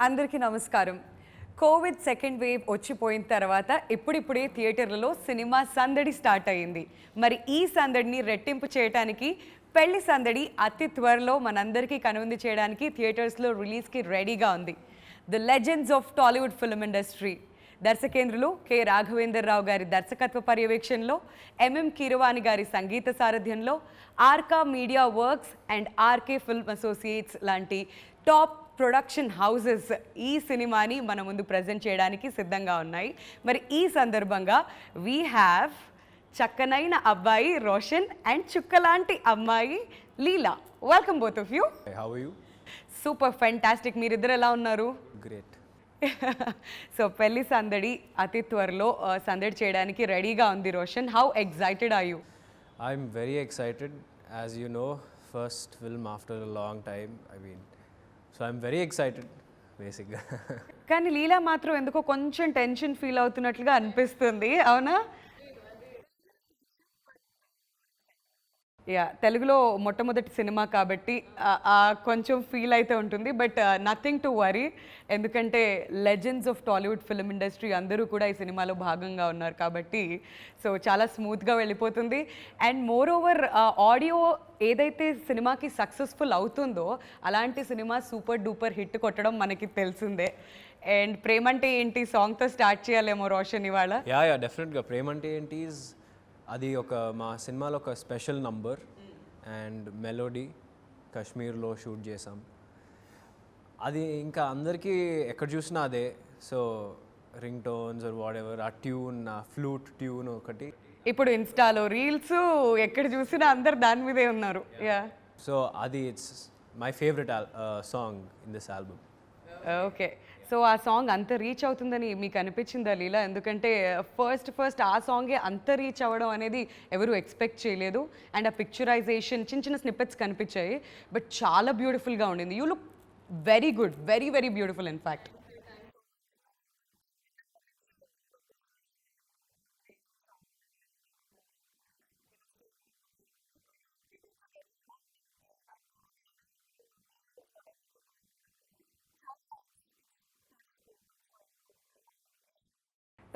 అందరికీ నమస్కారం. Covid second wave వచ్చిపోయిన తర్వాత ఇప్పుడిప్పుడే థియేటర్లలో సినిమా సందడి స్టార్ట్ అయ్యింది. మరి ఈ సందడిని రెట్టింపు చేయడానికి పెళ్లి సందడి అతి త్వరలో మనందరికీ కనువిందు చేయడానికి థియేటర్స్లో రిలీజ్కి రెడీగా ఉంది. The legends of Tollywood film industry దర్శకేంద్రులు K Raghavendra Rao గారి దర్శకత్వ పర్యవేక్షణలో, ఎంఎం కీరవాణి గారి సంగీత సారథ్యంలో, Arka media works and RK film associates లాంటి టాప్ ప్రొడక్షన్ హౌసెస్ ఈ సినిమాని మన ముందు ప్రజెంట్ చేయడానికి సిద్ధంగా ఉన్నాయి. మరి ఈ సందర్భంగా వీ హ్యావ్ చక్కనైన అబ్బాయి రోషన్ అండ్ చుక్కలాంటి అమ్మాయి Leela. Welcome both of you. How are you? Super fantastic. మీరిద్దరు ఎలా ఉన్నారు? గ్రేట్. సో పెళ్లి సందడి అతి త్వరలో సందడి చేయడానికి రెడీగా ఉంది Roshan. How excited are you? I'm very excited. As you know, first film after a long time. So I'm very excited బేసిక్గా. కానీ లీలా మాత్రం ఎందుకో కొంచెం టెన్షన్ ఫీల్ అవుతున్నట్లుగా అనిపిస్తుంది, అవునా? యా, తెలుగులో మొట్టమొదటి సినిమా కాబట్టి కొంచెం ఫీల్ అయితే ఉంటుంది. బట్ నథింగ్ టు వరీ, ఎందుకంటే legends of Tollywood film industry అందరూ కూడా ఈ సినిమాలో భాగంగా ఉన్నారు కాబట్టి సో చాలా స్మూత్గా వెళ్ళిపోతుంది. అండ్ మోర్ ఓవర్ ఆడియో ఏదైతే సినిమాకి సక్సెస్ఫుల్ అవుతుందో అలాంటి సినిమా సూపర్ డూపర్ హిట్ కొట్టడం మనకి తెలిసిందే. అండ్ ప్రేమంటే ఏంటి సాంగ్తో స్టార్ట్ చేయాలేమో రోషన్ ఇవాళ. యా డెఫినెట్గా. ప్రేమంటే ఏంటి అది మా సినిమాలో ఒక స్పెషల్ నంబర్ అండ్ మెలోడీ కాశ్మీర్లో షూట్ చేసాం. అది ఇంకా అందరికీ ఎక్కడ చూసినా అదే. So ring tones or whatever, ఆ ట్యూన్, ఆ ఫ్లూట్ ట్యూన్ ఒకటి. ఇప్పుడు ఇన్స్టాలో రీల్స్ ఎక్కడ చూసినా అందరు దాని మీదే ఉన్నారు. యా, సో అది it's my favourite song in this album. Okay, so ఆ సాంగ్ అంత రీచ్ అవుతుందని మీకు అనిపించిందా లీలా? ఎందుకంటే ఫస్ట్ ఆ సాంగే అంత రీచ్ అవ్వడం అనేది ఎవరు ఎక్స్పెక్ట్ చేయలేదు. అండ్ ఆ పిక్చరైజేషన్ చిన్న చిన్న స్నిప్పెట్స్ కనిపించాయి, బట్ చాలా బ్యూటిఫుల్గా ఉండింది. You look very good, very very beautiful in fact.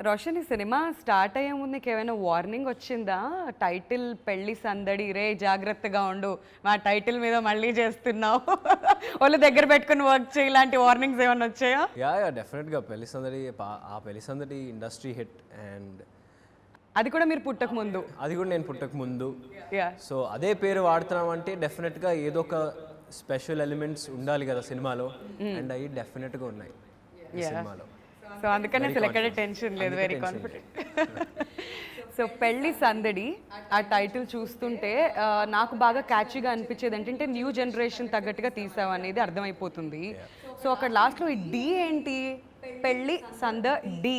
Roshan, ఈ సినిమా స్టార్ట్ అయ్యే ముందు నీకు ఏమైనా వార్నింగ్ వచ్చిందా? టైటిల్ పెళ్లి సందడి, రే జాగ్రత్తగా ఉండు, మా టైటిల్ మీద మళ్ళీ చేస్తున్నావు, వాళ్ళు దగ్గర పెట్టుకుని వర్క్ చేయి, ఇలాంటి వార్నింగ్స్ ఏమైనా వచ్చాయా? యా డెఫినెట్గా. పెళ్లి సందడి, ఆ పెళ్లి సందడి ఇండస్ట్రీ హిట్. అండ్ అది కూడా మీరు పుట్టక ముందు? అది కూడా నేను పుట్టక ముందు. యా, సో అదే పేరు వాడుతున్నాం అంటే డెఫినెట్గా ఏదో ఒక స్పెషల్ ఎలిమెంట్స్ ఉండాలి కదా సినిమాలో. అండ్ అవి డెఫినెట్గా ఉన్నాయి ఈ సినిమాలో. సో అందుకనే అసలు ఎక్కడ టెన్షన్ లేదు, వెరీ కాన్ఫిడెంట్. సో పెళ్లి సందడి ఆ టైటిల్ చూస్తుంటే నాకు బాగా క్యాచీగా అనిపించేది ఏంటంటే న్యూ జనరేషన్ తగ్గట్టుగా తీసావు అనేది అర్థమైపోతుంది. సో అక్కడ లాస్ట్లో ఈ డి ఏంటి? పెళ్లి సందడి,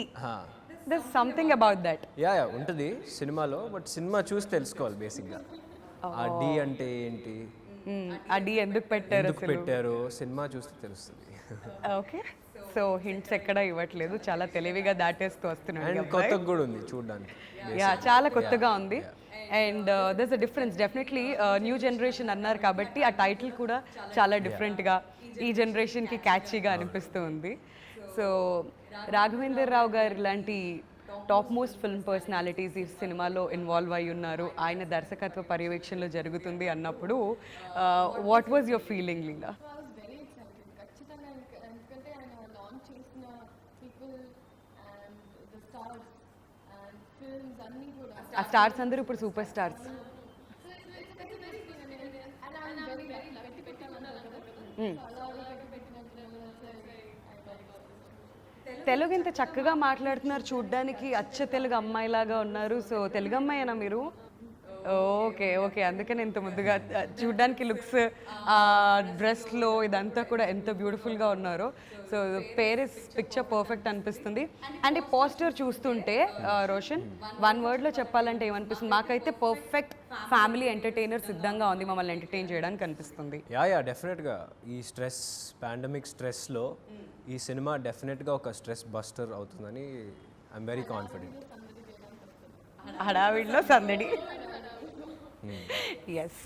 this something about that. Yeah ఉంటుంది సినిమాలో, బట్ సినిమా చూసి తెలుసుకోవాలి బేసిక్గా ఆ డి అంటే ఏంటి, ఆ డి ఎందుకు పెట్టారు సినిమా చూస్తే తెలుస్తుంది. ఓకే, సో హింట్స్ ఎక్కడ ఇవ్వట్లేదు, చాలా తెలివిగా దాటేస్తూ వస్తున్నాడు. కొత్తగా కూడా ఉంది చూడడానికి. యా, చాలా కొత్తగా ఉంది. And దర్స్ a difference definitely. New generation అన్నారు కాబట్టి ఆ టైటిల్ కూడా చాలా డిఫరెంట్గా ఈ జనరేషన్కి క్యాచీగా అనిపిస్తూ ఉంది. సో రాఘవేంద్రరావు గారు లాంటి టాప్ మోస్ట్ ఫిల్మ్ పర్సనాలిటీస్ ఈ సినిమాలో ఇన్వాల్వ్ అయి ఉన్నారు, ఆయన దర్శకత్వ పర్యవేక్షణలో జరుగుతుంది అన్నప్పుడు వాట్ వాజ్ యువర్ ఫీలింగ్ లీలా? ఆ స్టార్స్ అందరూ ఇప్పుడు సూపర్ స్టార్స్. తెలుగు ఇంత చక్కగా మాట్లాడుతున్నారు, చూడ్డానికి అచ్చ తెలుగు అమ్మాయిలాగా ఉన్నారు. సో తెలుగు అమ్మాయేనా మీరు? ఓకే ఓకే, అందుకని ఇంత ముద్దుగా చూడ్డానికి లుక్స్, డ్రెస్లో ఇదంతా కూడా ఎంత బ్యూటిఫుల్గా ఉన్నారో. సో పేరిస్ పిక్చర్ పర్ఫెక్ట్ అనిపిస్తుంది. అండ్ ఈ పోస్టర్ చూస్తుంటే రోషన్, వన్ వర్డ్లో చెప్పాలంటే ఏమనిపిస్తుంది? మాకైతే పర్ఫెక్ట్ ఫ్యామిలీ ఎంటర్టైనర్ సిద్ధంగా ఉంది మమ్మల్ని ఎంటర్టైన్ చేయడానికి అనిపిస్తుంది. యా డెఫినెట్గా. ఈ స్ట్రెస్, పాండమిక్ స్ట్రెస్లో ఈ సినిమా డెఫినెట్గా ఒక స్ట్రెస్ బస్టర్ అవుతుందని ఐఎమ్ వెరీ కాన్ఫిడెంట్. హడావిడిలో సందడి. ఎస్.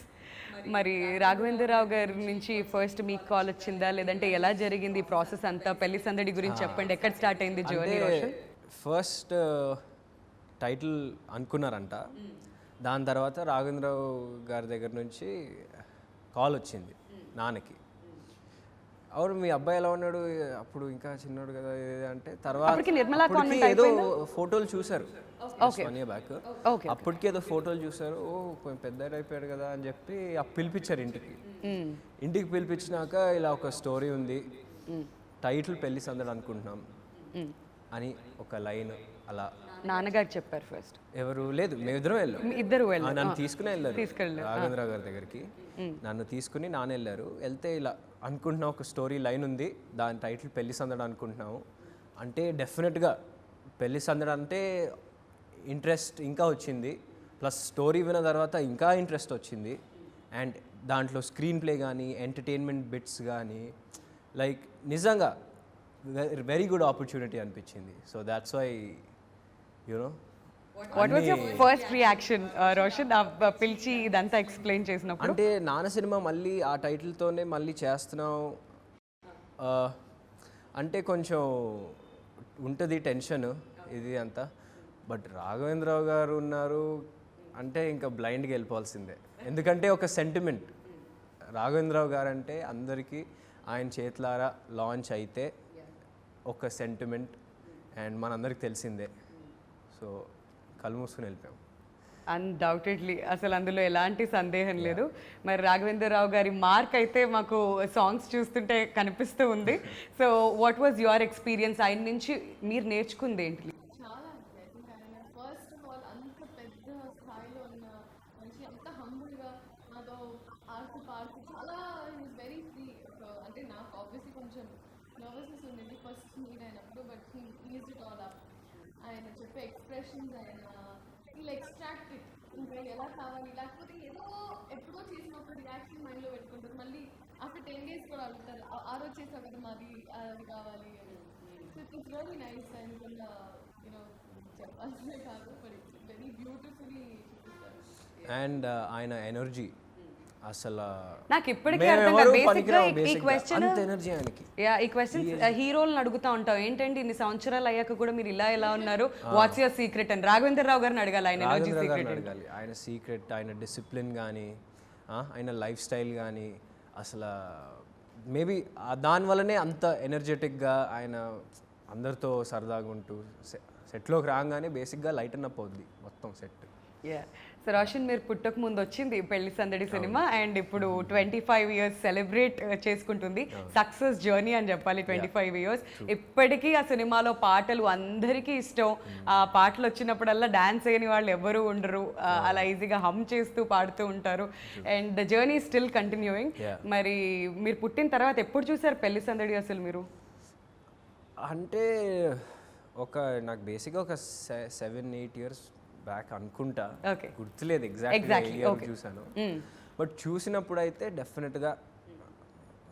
మరి రాఘవేంద్రరావు గారి నుంచి ఫస్ట్ మీకు కాల్ వచ్చిందా, లేదంటే ఎలా జరిగింది ప్రాసెస్ అంతా? పెళ్లి సందడి గురించి చెప్పండి, ఎక్కడ స్టార్ట్ అయింది జర్నీ రోషన్? ఫస్ట్ టైటిల్ అనుకున్నారంట, దాని తర్వాత రాఘవేంద్రరావు గారి దగ్గర నుంచి కాల్ వచ్చింది నాన్నకి. అవును మీ అబ్బాయి ఎలా ఉన్నాడు, అప్పుడు ఇంకా చిన్నోడు కదా ఇది అంటే, తర్వాత నిర్మలా ఏదో ఫోటోలు చూసారు 1 year బ్యాక్, అప్పటికి ఏదో ఫోటోలు చూసారు, ఓ కొంచెం పెద్ద అయిపోయాడు కదా అని చెప్పి పిలిపించారు ఇంటికి పిలిపించినాక ఇలా ఒక స్టోరీ ఉంది, టైటిల్ పెళ్లి సందడి అనుకుంటున్నాం అని ఒక లైన్ అలా నాన్నగారు చెప్పారు ఫస్ట్. ఎవరు లేదు, మేమిద్దరం ఇద్దరు నన్ను తీసుకుని వెళ్ళారు రాఘవేంద్రరావు గారి దగ్గరికి, నన్ను తీసుకుని నాన్న వెళ్ళారు. వెళ్తే ఇలా అనుకుంటున్నాం ఒక స్టోరీ లైన్ ఉంది, దాని టైటిల్ పెళ్లి సందడి అనుకుంటున్నాము అంటే డెఫినెట్గా పెళ్లి సందడి అంటే ఇంట్రెస్ట్ ఇంకా వచ్చింది, ప్లస్ స్టోరీ విన్న తర్వాత ఇంకా ఇంట్రెస్ట్ వచ్చింది. అండ్ దాంట్లో స్క్రీన్ ప్లే కానీ ఎంటర్టైన్మెంట్ బిట్స్ కానీ లైక్ నిజంగా వెరీ గుడ్ ఆపర్చునిటీ అనిపించింది. So that's why you know. What was your first reaction Roshan పిలిచి ఇదంతా ఎక్స్ప్లెయిన్ చేసినప్పుడు? అంటే నాన్న సినిమా మళ్ళీ ఆ టైటిల్తోనే మళ్ళీ చేస్తున్నాం అంటే కొంచెం ఉంటుంది టెన్షన్ ఇది అంతా. బట్ రాఘవేంద్రరావు గారు ఉన్నారు అంటే ఇంకా బ్లైండ్గా వెళ్ళిపోవాల్సిందే, ఎందుకంటే ఒక సెంటిమెంట్. రాఘవేంద్రరావు గారు అంటే అందరికీ ఆయన చేతులారా లాంచ్ అయితే ఒక సెంటిమెంట్, అండ్ మనందరికి తెలిసిందే. సో కళ్ళు మూసుకుని వెళ్ళిపోయాం. అన్డౌటెడ్లీ, అసలు అందులో ఎలాంటి సందేహం లేదు. మరి రాఘవేంద్రరావు గారి మార్క్ అయితే మాకు సాంగ్స్ చూస్తుంటే కనిపిస్తూ ఉంది. So what was your experience, ఆయన నుంచి మీరు నేర్చుకుంది ఏంటి? చాలా ఆయన ఫస్ట్ ఆఫ్ ఆల్ అంత పెద్ద స్థాయిలో ఉన్న మనిషి, అంత హంబుల్గా నాతో పాడుతూ చాలా వెరీ ఫ్రీ. అంటే నాకు ఆబ్వియస్లీ కొంచెం నర్వస్నెస్ ఉండేది ఫస్ట్ మీట్ అయినప్పుడు, but he is it all up. ఆయన చెప్పే ఎక్స్ప్రెషన్స్, ఆయన ఇలా ఎక్స్ట్రాక్ట్ ఇట్, ఇంకా ఎలా కావాలి, లేకపోతే ఏదో ఎప్పుడో చేసిన ఒక రియాక్షన్ మైండ్లో పెట్టుకుంటారు, మళ్ళీ ఆఫ్టర్ 10 days కూడా అడుగుతారు, ఆ రోజు చేసావు కదా మాది అది కావాలి అని. So it's very nice. And you know చెప్పాల్సిందే కాదు, బట్ ఇట్స్ వెరీ బ్యూటిఫుల్లీ చూపిస్తారు. అండ్ ఆయన ఎనర్జీ అసలు నాకు ఇప్పటికీ అర్థం కాదు. బేసిక్గా ఈ క్వశ్చన్ ఈ క్వశ్చన్ హీరోలను అడుగుతా ఉంటాం, ఏంటంటే ఇన్ని సంవత్సరాలు అయ్యాక కూడా మీరు ఇలా ఎలా ఉన్నారు, వాట్స్ యువర్ సీక్రెట్ అని. రాఘవేంద్రరావు గారిని అడగాలి, ఆయన ఎనర్జీ సీక్రెట్ అడగాలి. ఆయన సీక్రెట్, ఆయన డిసిప్లిన్ కానీ ఆయన లైఫ్ స్టైల్ కానీ అసలు మేబీ దానివల్లనే అంత ఎనర్జెటిక్గా ఆయన అందరితో సరదాగా ఉంటూ సెట్లోకి రాగానే బేసిక్గా లైటన్ అప్ అవుద్ది మొత్తం సెట్. సో రోషన్, మీరు పుట్టక ముందు వచ్చింది పెళ్లి సందడి సినిమా, అండ్ ఇప్పుడు 25 years సెలబ్రేట్ చేసుకుంటుంది. సక్సెస్ జర్నీ అని చెప్పాలి 25 years. ఇప్పటికీ ఆ సినిమాలో పాటలు అందరికీ ఇష్టం. ఆ పాటలు వచ్చినప్పుడల్లా డాన్స్ చేయని వాళ్ళు ఎవరు ఉండరు, అలా ఈజీగా హమ్ చేస్తూ పాడుతూ ఉంటారు. And the journey still continuing. మరి మీరు పుట్టిన తర్వాత ఎప్పుడు చూసారు పెళ్లి సందడి అసలు మీరు? అంటే నాకు బేసిక్గా ఒక 7-8 years బ్యాక్ అనుకుంటా, గుర్తులేదు ఎగ్జాక్ట్లీ చూసాను. బట్ చూసినప్పుడు అయితే డెఫినెట్గా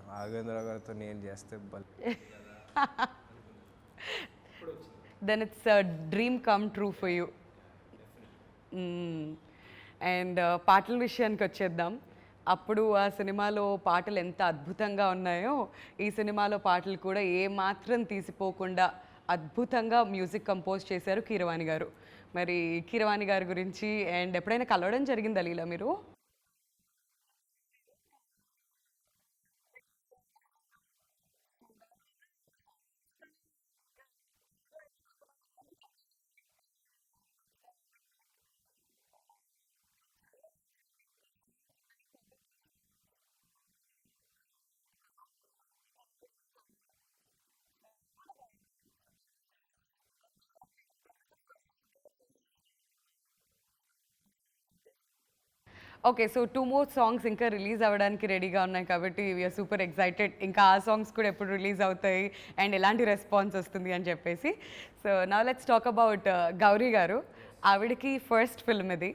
రాఘవేంద్రరావు గారితో నేను చేస్తే then it's dream come true for you. And పాటల విషయానికి వచ్చేద్దాం. అప్పుడు ఆ సినిమాలో పాటలు ఎంత అద్భుతంగా ఉన్నాయో, ఈ సినిమాలో పాటలు కూడా ఏమాత్రం తీసిపోకుండా అద్భుతంగా మ్యూజిక్ కంపోజ్ చేశారు కీరవాణి గారు. మరి కీరవాణి గారి గురించి అండ్ ఎప్పుడైనా కలవడం జరిగిందా లీలా మీరు? ఓకే, సో 2 more సాంగ్స్ ఇంకా రిలీజ్ అవ్వడానికి రెడీగా ఉన్నాయి కాబట్టి వీఆర్ సూపర్ ఎక్సైటెడ్. ఇంకా ఆ సాంగ్స్ కూడా ఎప్పుడు రిలీజ్ అవుతాయి అండ్ ఎలాంటి రెస్పాన్స్ వస్తుంది అని చెప్పేసి. So now let's talk about Gauri గారు. ఆవిడకి ఫస్ట్ ఫిల్మ్ ఇది,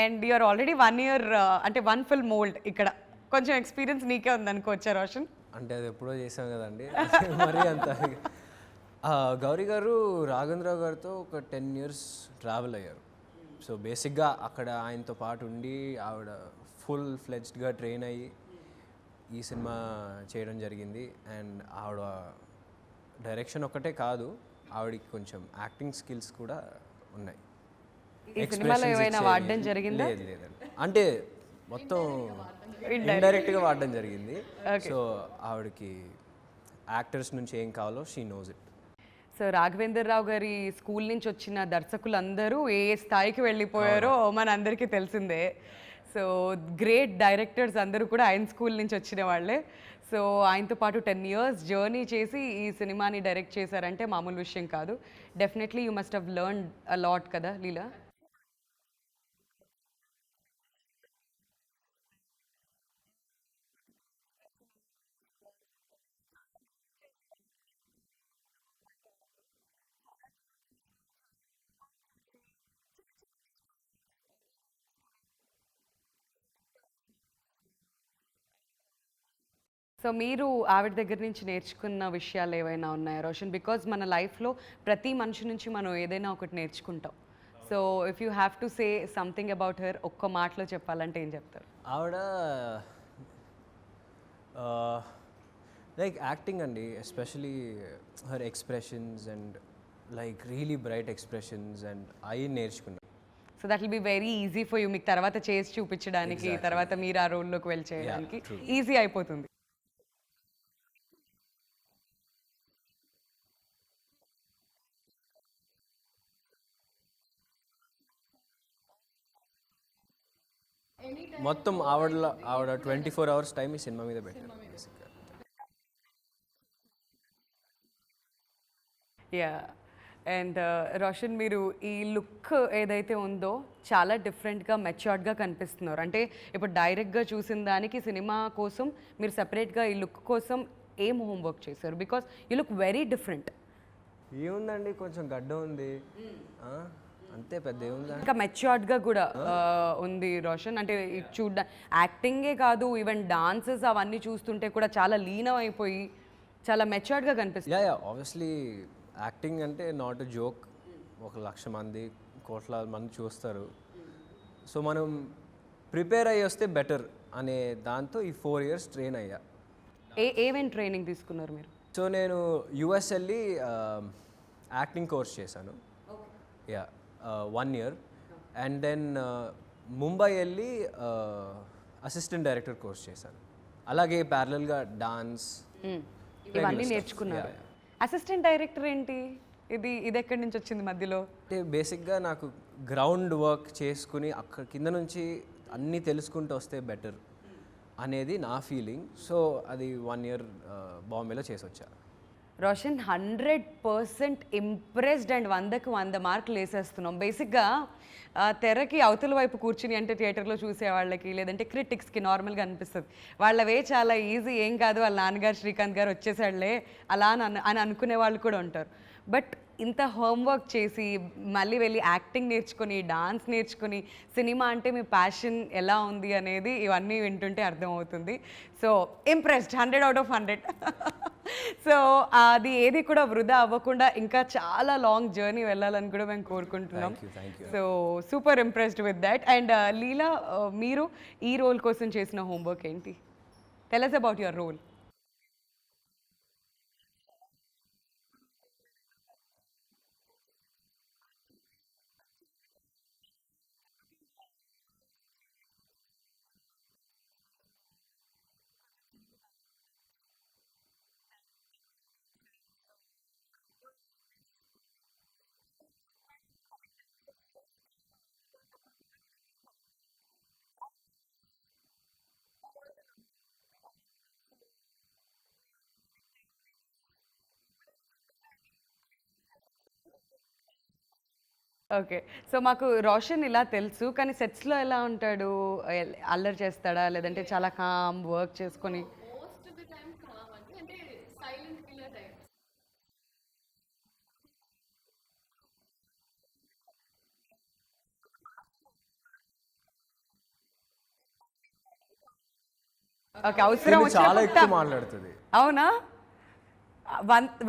అండ్ యూఆర్ ఆల్రెడీ 1 year అంటే 1 film old. ఇక్కడ కొంచెం ఎక్స్పీరియన్స్ నీకే ఉంది అనుకోవచ్చా రోషన్? అంటే అది ఎప్పుడో చేసాం కదండి మరీ అంత. గౌరీ గారు రాఘవేంద్రరావు గారితో ఒక 10 years ట్రావెల్ అయ్యారు. సో బేసిక్గా అక్కడ ఆయనతో పాటు ఉండి ఆవిడ ఫుల్ ఫ్లెడ్జ్డ్గా ట్రైన్ అయ్యి ఈ సినిమా చేయడం జరిగింది. అండ్ ఆవిడ డైరెక్షన్ ఒక్కటే కాదు, ఆవిడకి కొంచెం యాక్టింగ్ స్కిల్స్ కూడా ఉన్నాయి. ఈ సినిమాలో ఏమైనా వాడడం జరిగిందా? లేదండి, అంటే మొత్తం ఇండైరెక్ట్గా వాడడం జరిగింది. సో ఆవిడకి యాక్టర్స్ నుంచి ఏం కావాలో she knows it. So Raghavendra Rao గారి స్కూల్ నుంచి వచ్చిన దర్శకులందరూ ఏ ఏ స్థాయికి వెళ్ళిపోయారో మన అందరికీ తెలిసిందే. సో గ్రేట్ డైరెక్టర్స్ అందరూ కూడా ఆయన స్కూల్ నుంచి వచ్చిన వాళ్ళే. సో ఆయనతో పాటు 10 years జర్నీ చేసి ఈ సినిమాని డైరెక్ట్ చేశారంటే మామూలు విషయం కాదు. Definitely you must have learned a lot కదా లీలా? సో మీరు ఆవిడ దగ్గర నుంచి నేర్చుకున్న విషయాలు ఏవైనా ఉన్నాయా రోషన్? బికాజ్ మన లైఫ్లో ప్రతి మనిషి నుంచి మనం ఏదైనా ఒకటి నేర్చుకుంటాం. So if you have to say something about her, ఒక్క మాటలో చెప్పాలంటే ఏం చెప్తారు? ఆవిడ లైక్ యాక్టింగ్ అండి, especially her expressions and like really bright expressions and అవి నేర్చుకున్నాను. So that will be very easy for you, మీకు తర్వాత చేసి చూపించడానికి, తర్వాత మీరు ఆ రోల్లోకి వెళ్ళి చేయడానికి ఈజీ అయిపోతుంది. మొత్తం ఆవిడ 24 hours టైం ఈ సినిమా మీద పెట్టారు బేసిక్గా. యా. అండ్ రోషన్, మీరు ఈ లుక్ ఏదైతే ఉందో చాలా డిఫరెంట్గా మెచ్యూర్డ్గా కనిపిస్తున్నారు. అంటే ఇప్పుడు డైరెక్ట్గా చూసిన దానికి సినిమా కోసం మీరు సపరేట్గా ఈ లుక్ కోసం ఏం హోంవర్క్ చేశారు? Because you look very different. ఏముందండి, కొంచెం గడ్డ ఉంది అంతే, పెద్ద ఏముందండి. ఇంకా మెచ్యూర్డ్గా కూడా ఉంది రోషన్. అంటే యాక్టింగే కాదు, ఈవెన్ డాన్సెస్ అవన్నీ చూస్తుంటే కూడా చాలా లీనం అయిపోయి చాలా మెచ్యూర్డ్గా కనిపిస్తుంది. యా ఆబ్వియస్లీ యాక్టింగ్ అంటే నాట్ ఎ జోక్. 1,00,000 మంది, కోట్ల మంది చూస్తారు. సో మనం ప్రిపేర్ అయ్యి వస్తే బెటర్ అనే దాంతో ఈ 4 years ట్రైన్ అయ్యా. ఏమేం ట్రైనింగ్ తీసుకున్నారు మీరు? సో నేను యుఎస్ వెళ్ళి యాక్టింగ్ కోర్స్ చేశాను. Yeah 1 year. And then Mumbai వెళ్ళి అసిస్టెంట్ డైరెక్టర్ కోర్స్ చేశాను. అలాగే ప్యారలల్గా డాన్స్ ఇవన్నీ నేర్చుకున్నారు. అసిస్టెంట్ డైరెక్టర్ ఏంటి? ఇది ఎక్కడి నుంచి వచ్చింది మధ్యలో? అంటే బేసిక్గా నాకు గ్రౌండ్ వర్క్ చేసుకుని అక్కడ కింద నుంచి అన్నీ తెలుసుకుంటూ వస్తే బెటర్ అనేది నా ఫీలింగ్. సో అది 1 year బాంబేలో చేసి వచ్చా. రోషన్, 100% ఇంప్రెస్డ్ అండ్ 100కి 100 మార్కులు వేసేస్తున్నాం. బేసిక్గా తెరకి అవతల వైపు కూర్చుని అంటే థియేటర్లో చూసే వాళ్ళకి లేదంటే క్రిటిక్స్కి నార్మల్గా అనిపిస్తుంది వాళ్ళవే చాలా ఈజీ, ఏం కాదు, వాళ్ళ నాన్నగారు శ్రీకాంత్ గారు వచ్చేసాడులే అలా అని అనుకునే వాళ్ళు కూడా ఉంటారు. బట్ ఇంత హోంవర్క్ చేసి మళ్ళీ వెళ్ళి యాక్టింగ్ నేర్చుకొని డాన్స్ నేర్చుకొని సినిమా అంటే మీ ప్యాషన్ ఎలా ఉంది అనేది ఇవన్నీ వింటుంటే అర్థమవుతుంది. So impressed, 100 out of 100. So అది ఏది కూడా వృధా అవ్వకుండా ఇంకా చాలా లాంగ్ జర్నీ వెళ్ళాలని కూడా మేము కోరుకుంటున్నాం. So super impressed with that. And Leela, మీరు ఈ రోల్ కోసం చేసిన హోంవర్క్ ఏంటి? Tell us about your role. Okay. So మాకు రోషన్ ఇలా తెలుసు, కానీ సెట్స్‌లో ఎలా ఉంటాడు? అల్లరి చేస్తాడా? లేదంటే చాలా కామ్ వర్క్ చేసుకొని? Most of the time calm అండి, అంటే సైలెంట్ కిల్లర్ టైప్. ఓకే. అవసరం చాలా ఎక్కువ వచ్చినప్పుడు మాట్లాడుతుంది. అవునా?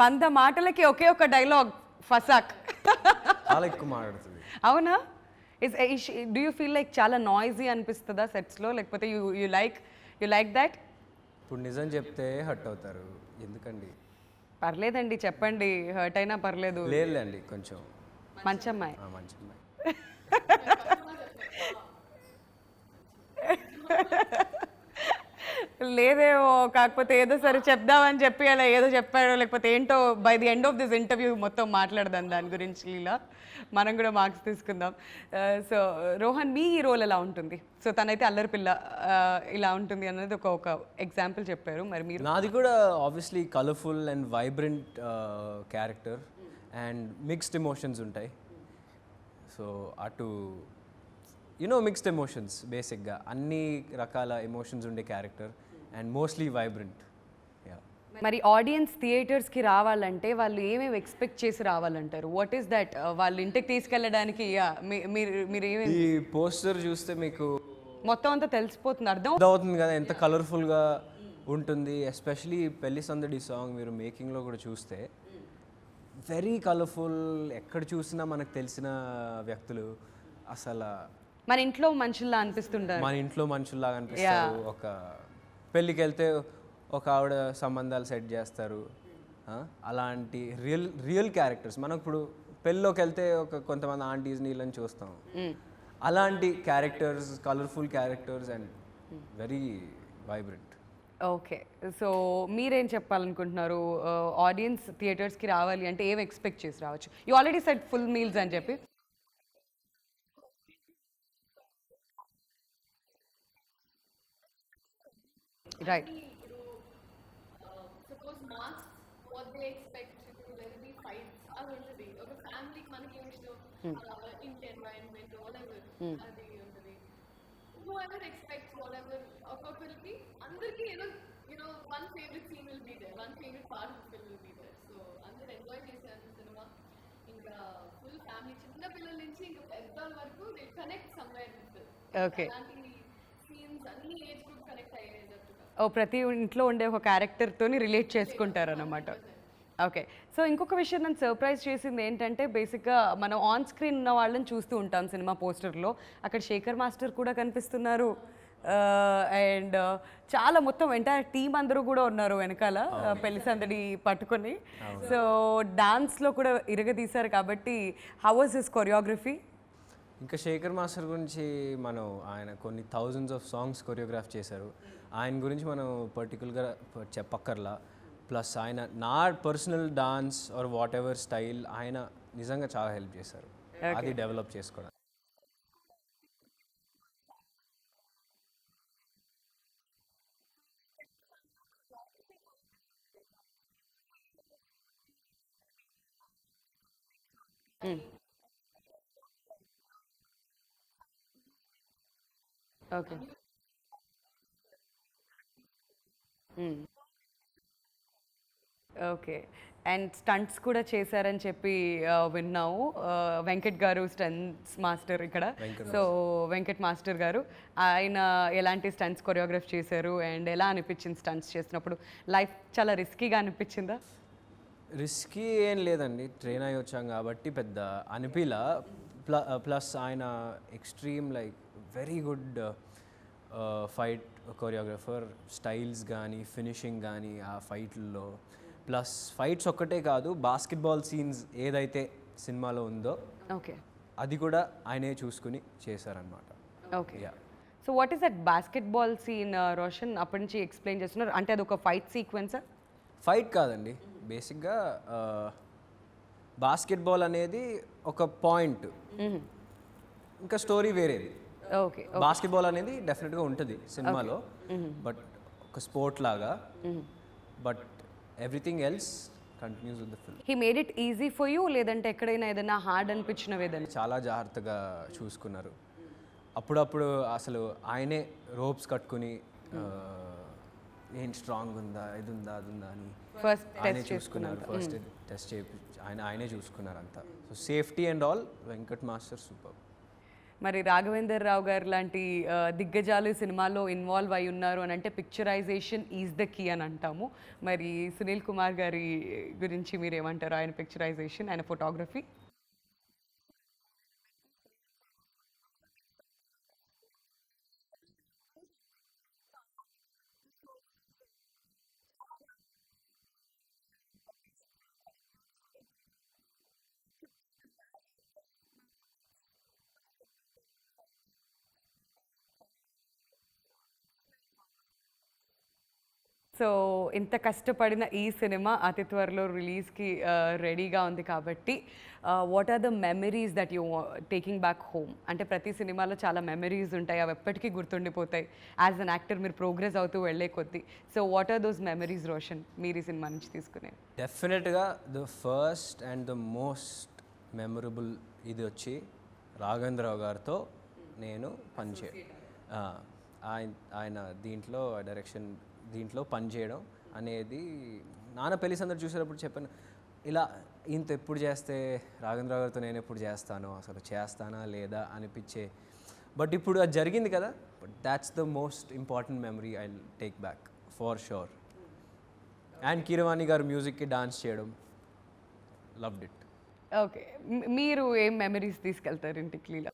100 మాటలకి ఒకే ఒక డైలాగ్ ఫసాక్. చాలా ఎక్కువ మాట్లాడుతుంది. అవునా? డూ యూ ఫీల్ లైక్ చాలా నాయిజీ అనిపిస్తుందా సెట్స్లో, లేకపోతే యూ లైక్ దట్? ఇప్పుడు నిజం చెప్తే హర్ట్ అవుతారు, ఎందుకండి? పర్లేదండి చెప్పండి, హర్ట్ అయినా పర్లేదు. లేదులేండి, కొంచెం మంచమ్మాయి. మంచి అమ్మాయి. లేదేమో, కాకపోతే ఏదో సరే చెప్దామని చెప్పి అలా ఏదో చెప్పాడో, లేకపోతే ఏంటో by the end of this interview మొత్తం మాట్లాడదాం దాని గురించి లీలా, మనం కూడా మార్క్స్ తీసుకుందాం. సో రోహన్, మీ రోల్ ఎలా ఉంటుంది? సో తనైతే అల్లరి పిల్ల ఇలా ఉంటుంది అనేది ఒక ఎగ్జాంపుల్ చెప్పారు, మరి మీరు? నాది కూడా obviously colourful and vibrant character and mixed emotions ఉంటాయి. సో అటు మిక్స్డ్ ఎమోషన్స్, బేసిక్గా అన్ని రకాల ఎమోషన్స్ ఉండే క్యారెక్టర్ అండ్ మోస్ట్లీ వైబ్రెంట్. మరి ఆడియన్స్ థియేటర్స్కి రావాలంటే వాళ్ళు ఏమేమి ఎక్స్పెక్ట్ చేసి రావాలంటారు? What is that? వాళ్ళు ఇంటికి తీసుకెళ్ళడానికి మీరు ఏమేమి? ఈ పోస్టర్ చూస్తే మీకు మొత్తం అంతా తెలిసిపోతుంది, అర్థం అవుతుంది కదా ఎంత కలర్ఫుల్గా ఉంటుంది. ఎస్పెషలీ పెళ్లి సందడి సాంగ్ మీరు మేకింగ్లో కూడా చూస్తే వెరీ కలర్ఫుల్, ఎక్కడ చూసినా మనకు తెలిసిన వ్యక్తులు, అసలు మన ఇంట్లో మనుషుల్లా అనిపిస్తుంటారు. మన ఇంట్లో మనుషుల్లాగా అనిపిస్తారు. ఒక పెళ్ళికి వెళ్తే ఒక ఆవిడ సంబంధాలు సెట్ చేస్తారు, అలాంటి రియల్ క్యారెక్టర్స్. మనం ఇప్పుడు పెళ్ళిలోకి వెళ్తే కొంతమంది ఆంటీస్ నీళ్ళని చూస్తాం, అలాంటి characters, colourful characters and very vibrant. Okay, so మీరేం చెప్పాలనుకుంటున్నారు? ఆడియన్స్ థియేటర్స్కి రావాలి అంటే ఏం ఎక్స్పెక్ట్ చేసి రావచ్చు? You already set full meals అని చెప్పి. Right. Suppose marks what they expect to be fights అది ఉంటుంది. ఒక ఫ్యామిలీకి మనకి ఏమి ఇష్టం, ఇంటి ఎన్వైరన్మెంట్ వాటెవర్ అది ఉంటుంది. Whoever expects whatever, ఒక్కొక్కరికి అందరికీ ఏదో one favourite scene will be there, one favourite part of film will be there. So అందరూ ఎంజాయ్ చేశారు సినిమా. ఇంకా ఫుల్ ఫ్యామిలీ, చిన్న పిల్లల నుంచి ఇంకా పెద్దవాళ్ళ వరకు they connect somewhere with. Okay, అలాంటి సీన్స్ అన్ని ఏజ్ గ్రూప్ కనెక్ట్ అయ్యేటట్టుగా. ప్రతి ఇంట్లో ఉండే ఒక క్యారెక్టర్తోని రిలేట్ చేసుకుంటారు అన్నమాట. ఓకే, సో ఇంకొక విషయం నన్ను సర్ప్రైజ్ చేసింది ఏంటంటే, బేసిక్గా మనం ఆన్ స్క్రీన్ ఉన్న వాళ్ళని చూస్తూ ఉంటాం సినిమా పోస్టర్లో, అక్కడ శేఖర్ మాస్టర్ కూడా కనిపిస్తున్నారు, అండ్ చాలా మొత్తం ఎంటైర్ టీం అందరూ కూడా ఉన్నారు వెనకాల పెళ్లి సందడి పట్టుకొని. సో డాన్స్లో కూడా ఇరగదీశారు కాబట్టి హౌ వాజ్ హిస్ కొరియోగ్రఫీ? ఇంకా శేఖర్ మాస్టర్ గురించి మనం, ఆయన కొన్ని థౌజండ్స్ ఆఫ్ సాంగ్స్ కొరియోగ్రాఫ్ చేశారు. ఆయన గురించి మనం పర్టికులర్గా చెప్పక్కర్లా. ప్లస్ ఆయన నా personal dance or what ever style ఆయన నిజంగా చాలా హెల్ప్ చేశారు అది డెవలప్ చేసుకోవడానికి. Okay, okay. అండ్ స్టంట్స్ కూడా చేశారని చెప్పి విన్నాము. వెంకట్ గారు స్టంట్స్ మాస్టర్ ఇక్కడ. సో వెంకట్ మాస్టర్ గారు, ఆయన ఎలాంటి స్టంట్స్ కొరియోగ్రాఫ్ చేశారు అండ్ ఎలా అనిపించింది స్టంట్స్ చేసినప్పుడు? లైఫ్ చాలా రిస్కీగా అనిపించిందా? రిస్కీ ఏం లేదండి, ట్రైన్ అయ్యి వచ్చాం కాబట్టి పెద్ద అనిపిలా. ప్లస్ ఆయన extreme like very good fight choreographer. Styles కానీ ఫినిషింగ్ కానీ ఆ ఫైట్లలో, ప్లస్ ఫైట్స్ ఒక్కటే కాదు, బాస్కెట్బాల్ సీన్స్ ఏదైతే సినిమాలో ఉందో ఓకే అది కూడా ఆయనే చూసుకుని చేశారనమాట. Okay, so what is that basketball scene Roshan? అప్పటి నుంచి ఎక్స్ప్లెయిన్ చేస్తున్నారు అంటే అది ఒక ఫైట్ సీక్వెన్సా? ఫైట్ కాదండి, బేసిక్గా బాస్కెట్బాల్ అనేది ఒక పాయింట్, ఇంకా స్టోరీ వేరేది. ఓకే, బాస్కెట్బాల్ అనేది డెఫినెట్గా ఉంటుంది సినిమాలో, బట్ ఒక స్పోర్ట్ లాగా, but everything else continues with the film. He made it easy for you, లేదంటే ఎక్కడైనా ఏదైనా హార్డ్ అనిపించినవి ఏదైనా? చాలా జాగ్రత్తగా చూసుకున్నారు. అప్పుడప్పుడు అసలు ఆయనే రోప్స్ కట్టుకుని ఏంటి స్ట్రాంగ్ ఉందా, ఇది ఉందా, అది ఉందా అని ఫస్ట్ ఆయనే చూసుకున్నారు. ఫస్ట్ టెస్ట్ చేయించి ఆయనే చూసుకున్నారు అంతా. So safety and all Venkat master super. మరి రాఘవేందర్ రావు గారు లాంటి దిగ్గజాలు సినిమాలో ఇన్వాల్వ్ అయి ఉన్నారు అని అంటే పిక్చరైజేషన్ ఈజ్ ద కీ అని అంటాము. మరి సునీల్ కుమార్ గారి గురించి మీరు ఏమంటారు? ఆయన పిక్చరైజేషన్, ఆయన ఫోటోగ్రఫీ? సో ఇంత కష్టపడిన ఈ సినిమా అతి త్వరలో రిలీజ్కి రెడీగా ఉంది కాబట్టి what are the memories that you taking back home? అంటే ప్రతి సినిమాలో చాలా మెమరీస్ ఉంటాయి, అవి ఎప్పటికీ గుర్తుండిపోతాయి. యాజ్ అన్ యాక్టర్ మీరు ప్రోగ్రెస్ అవుతూ వెళ్ళే కొద్దీ. So what are those memories Roshan మీరు ఈ సినిమా నుంచి తీసుకునేవి? డెఫినెట్గా the first and the most memorable ఇది వచ్చి రాఘవేంద్రరావు గారితో నేను ఆయన దీంట్లో డైరెక్షన్ దీంట్లో పనిచేయడం అనేది నాన్న పెళ్లి సందడి చూసేటప్పుడు చెప్పాను, ఇలా ఇంత ఎప్పుడు చేస్తే రాఘవేంద్రరావు గారితో నేను ఎప్పుడు చేస్తాను, అసలు చేస్తానా లేదా అనిపించే. బట్ ఇప్పుడు అది జరిగింది కదా, but that's the most important memory I take back far sure. And Keeravani గారు మ్యూజిక్కి డాన్స్ చేయడం, లవ్డ్ ఇట్. ఓకే, మీరు ఏం మెమరీస్ తీసుకెళ్తారు ఇంటికి Leela?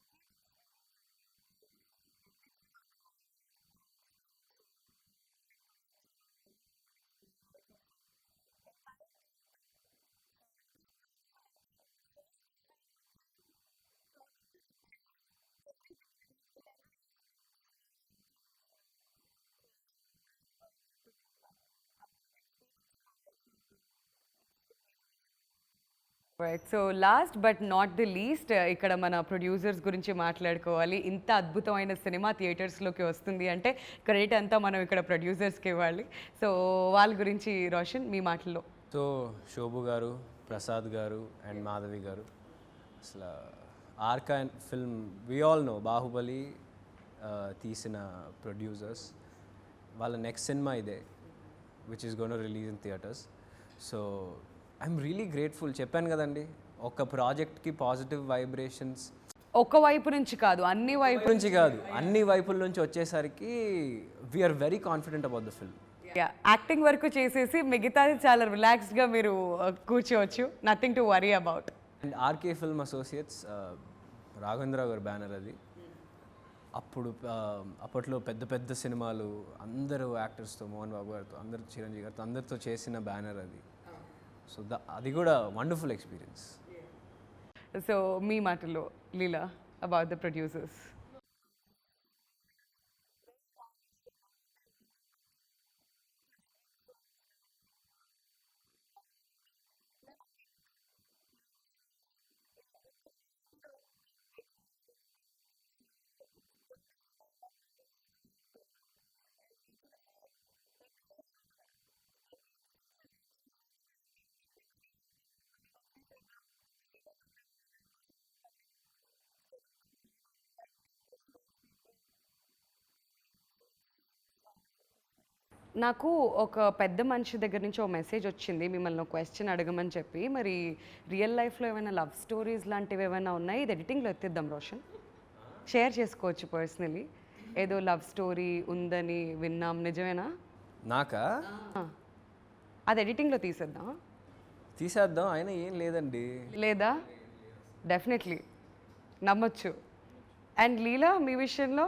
Right, so last but not the least ఇక్కడ మన ప్రొడ్యూసర్స్ గురించి మాట్లాడుకోవాలి. ఇంత అద్భుతమైన సినిమా థియేటర్స్లోకి వస్తుంది అంటే క్రెడిట్ అంతా మనం ఇక్కడ ప్రొడ్యూసర్స్కి ఇవ్వాలి. సో వాళ్ళ గురించి రోషన్ మీ మాటల్లో. సో శోభు గారు, ప్రసాద్ గారు అండ్ మాధవి గారు, అసలు ఆర్కాన్ film we all know Baahubali తీసిన ప్రొడ్యూసర్స్. వాళ్ళ నెక్స్ట్ సినిమా ఇదే which is gonna release in theatres. So I'm really grateful. చెప్పాను కదండి, ఒక ప్రాజెక్ట్కి పాజిటివ్ వైబ్రేషన్స్ ఒక వైపు నుంచి కాదు అన్ని వైపు నుంచి కాదు అన్ని వైపుల నుంచి వచ్చేసరికి we're very confident about the film. Acting వరకు చేసేసి మిగతాది చాలా రిలాక్స్డ్గా మీరు కూర్చోవచ్చు, nothing to worry about. And RK film associates Raghavendra Rao గారి బ్యానర్ అది. అప్పట్లో పెద్ద పెద్ద సినిమాలు అందరూ యాక్టర్స్తో, మోహన్ బాబు గారితో, అందరు చిరంజీవి గారితో అందరితో చేసిన బ్యానర్ అది. సో అది కూడా వండర్ఫుల్ ఎక్స్పీరియన్స్. సో మీ మాటలో లీలా అబౌట్ ద ప్రొడ్యూసర్స్. నాకు ఒక పెద్ద మనిషి దగ్గర నుంచి ఒక మెసేజ్ వచ్చింది మిమ్మల్ని ఒక క్వశ్చన్ అడగమని చెప్పి. మరి రియల్ లైఫ్లో ఏమైనా లవ్ స్టోరీస్ లాంటివి ఏమైనా ఉన్నాయి? ఇది ఎడిటింగ్లో ఎత్తిద్దాం రోషన్, షేర్ చేసుకోవచ్చు పర్సనలీ. ఏదో లవ్ స్టోరీ ఉందని విన్నాం, నిజమేనా? నాకా? అది ఎడిటింగ్లో తీసేద్దాం, అయినా ఏం లేదండి. లేదా? డెఫినెట్లీ నమ్మొచ్చు. అండ్ లీలా మీ విషయంలో?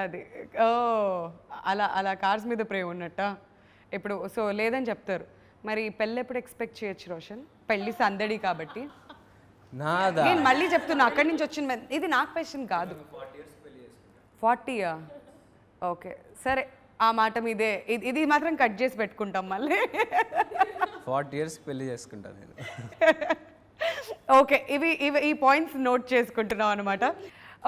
అది ఓ అలా అలా కార్స్ మీద ప్రేమ ఉన్నట్ట ఇప్పుడు. సో లేదని చెప్తారు. మరి పెళ్ళి ఎప్పుడు ఎక్స్పెక్ట్ చేయొచ్చు రోషన్? పెళ్ళి సందడి కాబట్టి. నాదా? నేను మళ్ళీ చెప్తున్నా, అక్కడి నుంచి వచ్చిన ఇది నా క్వశ్చన్ కాదు. 40యా? ఓకే సరే, ఆ మాట మీదే. ఇది మాత్రం కట్ చేసి పెట్టుకుంటాం మళ్ళీ. 40 years పెళ్లి చేసుకుంటాను నేను. ఓకే, ఈ పాయింట్స్ నోట్ చేసుకుంటున్నాం అనమాట.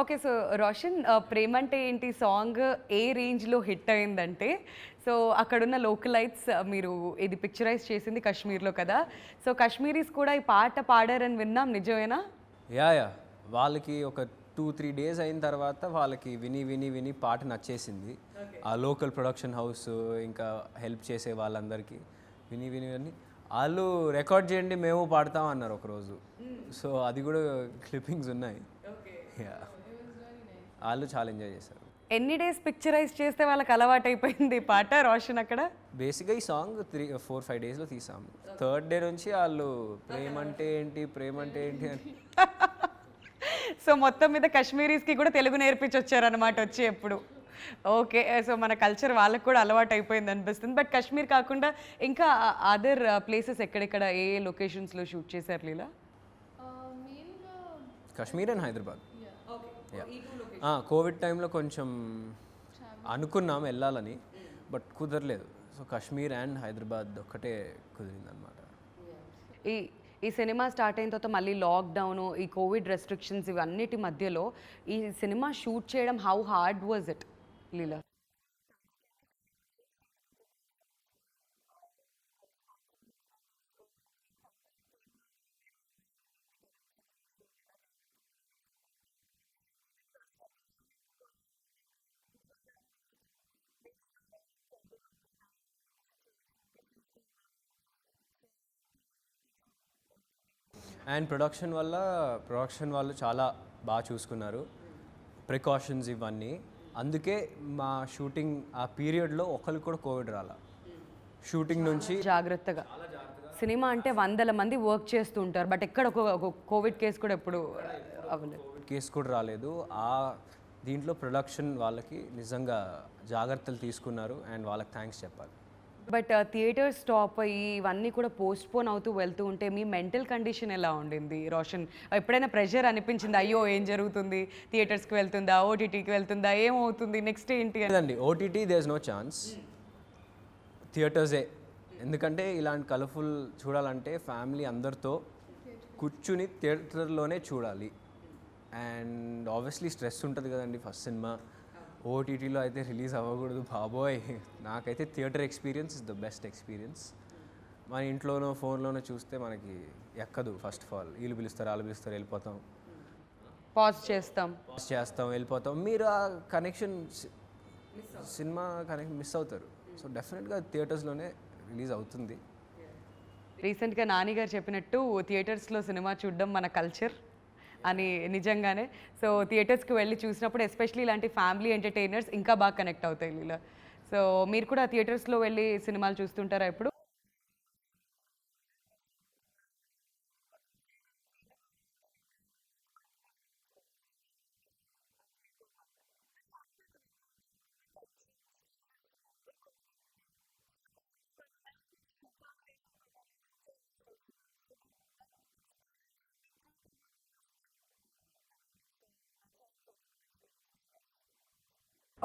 ఓకే, సో రోషన్, ప్రేమంటే ఏంటి సాంగ్ ఏ రేంజ్లో హిట్ అయిందంటే, సో అక్కడున్న లోకలైట్స్ మీరు ఇది పిక్చరైజ్ చేసింది కాశ్మీర్లో కదా, సో కాశ్మీరీస్ కూడా ఈ పాట పాడారని విన్నాం, నిజమేనా? యా వాళ్ళకి ఒక 2-3 days అయిన తర్వాత వాళ్ళకి విని విని విని పాట నచ్చేసింది. ఆ లోకల్ ప్రొడక్షన్ హౌస్ ఇంకా హెల్ప్ చేసే వాళ్ళందరికీ విని విని విని వాళ్ళు రికార్డ్ చేయండి మేము పాడతాం అన్నారు ఒకరోజు. సో అది కూడా క్లిప్పింగ్స్ ఉన్నాయి. యా, వాళ్ళు చాలా ఎంజాయ్ చేశారు. ఎన్ని డేస్ పిక్చరైజ్ చేస్తే వాళ్ళకి అలవాటు అయిపోయింది ఈ పాట రోషన్ అక్కడ? బేసిక్గా ఈ సాంగ్ 4-5 daysలో తీసాము. 3rd day నుంచి వాళ్ళు ప్రేమంటే ఏంటి అని. సో మొత్తం మీద కాశ్మీరీస్కి కూడా తెలుగు నేర్పించి వచ్చారనమాట వచ్చి ఎప్పుడు. ఓకే, సో మన కల్చర్ వాళ్ళకి కూడా అలవాటు అయిపోయింది అనిపిస్తుంది. బట్ కాశ్మీర్ కాకుండా ఇంకా అదర్ ప్లేసెస్ ఎక్కడెక్కడ ఏ లొకేషన్స్లో షూట్ చేశారు లీలా? కాశ్మీర్ అండ్ హైదరాబాద్. కోవిడ్ టైంలో కొంచెం అనుకున్నాం వెళ్ళాలని, బట్ కుదరలేదు. సో కాశ్మీర్ అండ్ హైదరాబాద్ ఒక్కటే కుదిరిందనమాట. ఈ ఈ సినిమా స్టార్ట్ అయిన తర్వాత మళ్ళీ లాక్డౌన్, ఈ కోవిడ్ రెస్ట్రిక్షన్స్ ఇవన్నిటి మధ్యలో ఈ సినిమా షూట్ చేయడం how hard was it Leela? And production వాళ్ళు చాలా బాగా చూసుకున్నారు, ప్రికాషన్స్ ఇవన్నీ. అందుకే మా షూటింగ్ ఆ పీరియడ్లో ఒకరికి కూడా కోవిడ్ రాలా. షూటింగ్ నుంచి జాగ్రత్తగా, సినిమా అంటే వందల మంది వర్క్ చేస్తూ ఉంటారు, బట్ ఎక్కడ ఒక కోవిడ్ కేసు కూడా ఎప్పుడు అవ్వలేదు. కేసు కూడా రాలేదు. దీంట్లో ప్రొడక్షన్ వాళ్ళకి నిజంగా జాగ్రత్తలు తీసుకున్నారు అండ్ వాళ్ళకి థ్యాంక్స్ చెప్పాలి. బట్ థియేటర్ స్టాప్ అయ్యి ఇవన్నీ కూడా పోస్ట్ పోన్ అవుతూ వెళ్తూ ఉంటే మీ మెంటల్ కండిషన్ ఎలా ఉండింది రోషన్? ఎప్పుడైనా ప్రెషర్ అనిపించింది, అయ్యో ఏం జరుగుతుంది, థియేటర్స్కి వెళ్తుందా, ఓటీటీకి వెళ్తుందా, ఏమవుతుంది నెక్స్ట్ ఏంటి లేదండి, OTT there is no chance, థియేటర్సే. ఎందుకంటే ఇలాంటి కలర్ఫుల్ చూడాలంటే ఫ్యామిలీ అందరితో కూర్చుని థియేటర్లోనే చూడాలి. అండ్ ఆబ్వియస్లీ స్ట్రెస్ ఉంటుంది కదండి ఫస్ట్ సినిమా. ఓటీటీలో అయితే రిలీజ్ అవ్వకూడదు బాబోయ్. నాకైతే theatre experience is the best experience. మన ఇంట్లోనో ఫోన్లోనో చూస్తే మనకి ఎక్కదు. ఫస్ట్ ఆఫ్ ఆల్ వీళ్ళు పిలుస్తారు, వాళ్ళు పిలుస్తారు, వెళ్ళిపోతాం, పాజ్ చేస్తాం వెళ్ళిపోతాం. మీరు ఆ కనెక్షన్, సినిమా కనెక్షన్ మిస్ అవుతారు. సో డెఫినెట్గా థియేటర్స్లోనే రిలీజ్ అవుతుంది. రీసెంట్గా నాని గారు చెప్పినట్టు థియేటర్స్లో సినిమా చూడడం మన కల్చర్ అని నిజంగానే. సో థియేటర్స్కి వెళ్ళి చూసినప్పుడు ఎస్పెషలీ ఇలాంటి ఫ్యామిలీ ఎంటర్టైనర్స్ ఇంకా బాగా కనెక్ట్ అవుతాయి ఇలా. సో మీరు కూడా థియేటర్స్లో వెళ్ళి సినిమాలు చూస్తుంటారా ఎప్పుడు?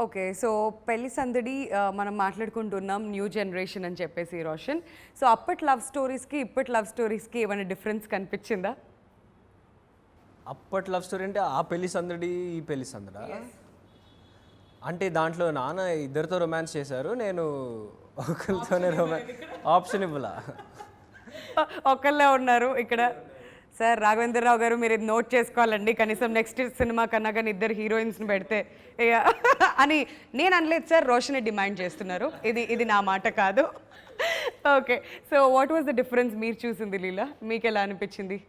ఓకే, సో పెళ్లి సందడి మనం మాట్లాడుకుంటున్నాం న్యూ జనరేషన్ అని చెప్పేసి రోషన్. సో అప్పటి లవ్ స్టోరీస్కి ఇప్పటి లవ్ స్టోరీస్కి ఏమైనా డిఫరెన్స్ కనిపించిందా? అప్పటి లవ్ స్టోరీ అంటే ఆ పెళ్లి సందడి, ఈ పెళ్లి సందడా? అంటే దాంట్లో నాన్న ఇద్దరితో రొమాన్స్ చేశారు, నేను ఒకరితోనే ఆప్షన్ ఇవ్వలా. ఒకళ్ళే ఉన్నారు ఇక్కడ. సార్ రాఘవేంద్రరావు గారు, మీరు ఇది నోట్ చేసుకోవాలండి, కనీసం నెక్స్ట్ సినిమా కన్నా కానీ ఇద్దరు హీరోయిన్స్ని పెడితే అని నేను అనలేదు సార్, రోషనే డిమాండ్ చేస్తున్నారు. ఇది నా మాట కాదు. Okay, so what was the difference మీరు చూసింది లీలా? మీకు ఎలా అనిపించింది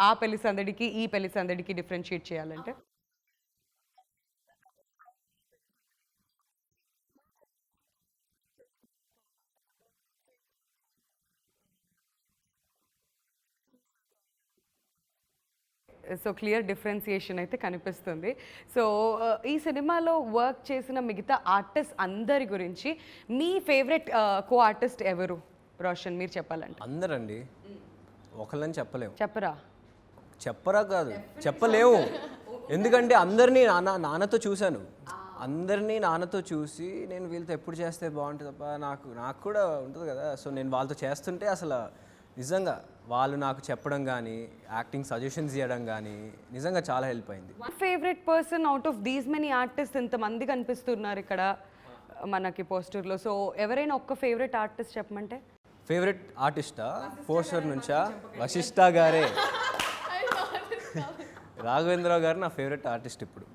ఆ పెళ్లి సందడికి ఈ పెళ్లి సందడికి డిఫరెన్షియేట్ చేయాలంటే? సో క్లియర్ డిఫరెన్సియేషన్ అయితే కనిపిస్తుంది. సో ఈ సినిమాలో వర్క్ చేసిన మిగతా ఆర్టిస్ట్ అందరి గురించి మీ ఫేవరెట్ కో ఆర్టిస్ట్ ఎవరు రోషన్, మీరు చెప్పాలంటే? అందరండి, ఒకళ్ళని చెప్పలేము. చెప్పరా కాదు, చెప్పలేము. ఎందుకంటే అందరినీ నాన్నతో చూశాను. అందరినీ నాన్నతో చూసి నేను వీళ్ళతో ఎప్పుడు చేస్తే బాగుంటుంది తప్ప నాకు కూడా ఉంటుంది కదా. సో నేను వాళ్ళతో చేస్తుంటే అసలు నిజంగా వాళ్ళు నాకు చెప్పడం కానీ, యాక్టింగ్ సజెషన్స్ ఇవ్వడం కానీ నిజంగా చాలా హెల్ప్ అయింది. Favourite person out of these many artist ఇంతమంది కనిపిస్తున్నారు ఇక్కడ మనకి పోస్టర్లో. సో ఎవరైనా ఒక్క ఫేవరెట్ ఆర్టిస్ట్ చెప్పమంటే? ఫేవరెట్ ఆర్టిస్టా? పోస్టర్ నుంచా? వశిష్ఠ గారే. రాఘవేంద్రరావు గారు నా ఫేవరెట్ ఆర్టిస్ట్ ఇప్పుడు.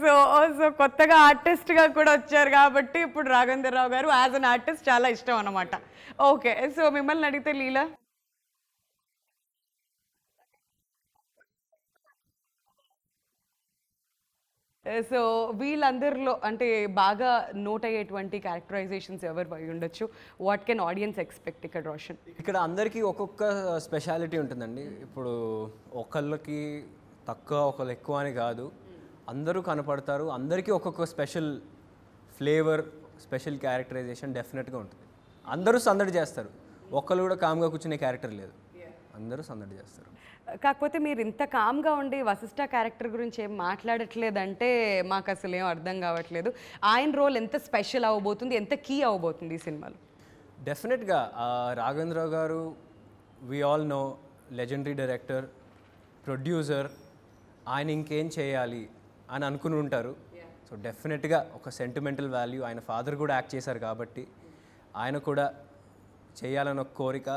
సో కొత్తగా ఆర్టిస్ట్గా కూడా వచ్చారు కాబట్టి ఇప్పుడు రాఘవేంద్రరావు గారు యాజ్ అన్ ఆర్టిస్ట్ చాలా ఇష్టం అన్నమాట. ఓకే, సో మిమ్మల్ని అడిగితే లీలా? సో వీళ్ళందరిలో అంటే బాగా నోట్ అయ్యేటువంటి క్యారెక్టరైజేషన్స్ ఎవరు అయి ఉండొచ్చు? వాట్ కెన్ ఆడియన్స్ ఎక్స్పెక్ట్ ఇక్కడ రోషన్? ఇక్కడ అందరికీ ఒక్కొక్క స్పెషాలిటీ ఉంటుందండి. ఇప్పుడు ఒకళ్ళకి తక్కువ ఒకళ్ళు ఎక్కువ అని కాదు, అందరూ కనపడతారు. అందరికీ ఒక్కొక్క స్పెషల్ ఫ్లేవర్, స్పెషల్ క్యారెక్టరైజేషన్ డెఫినెట్గా ఉంటుంది. అందరూ సందడి చేస్తారు, ఒక్కళ్ళు కూడా కామ్గా కూర్చునే క్యారెక్టర్ లేదు. అందరూ సందడి చేస్తారు. కాకపోతే మీరు ఇంత కామ్గా ఉండి వశిష్ఠ క్యారెక్టర్ గురించి ఏం మాట్లాడట్లేదంటే మాకు అసలు ఏం అర్థం కావట్లేదు. ఆయన రోల్ ఎంత స్పెషల్ అవ్వబోతుంది, ఎంత కీ అవ్వబోతుంది ఈ సినిమాలో? డెఫినెట్గా రాఘవేంద్రరావు గారు we all know legendary director, producer, ఆయన ఇంకేం చేయాలి అని అనుకుని ఉంటారు. సో డెఫినెట్గా ఒక సెంటిమెంటల్ వాల్యూ, ఆయన ఫాదర్ కూడా యాక్ట్ చేశారు కాబట్టి ఆయన కూడా చేయాలని ఒక కోరిక.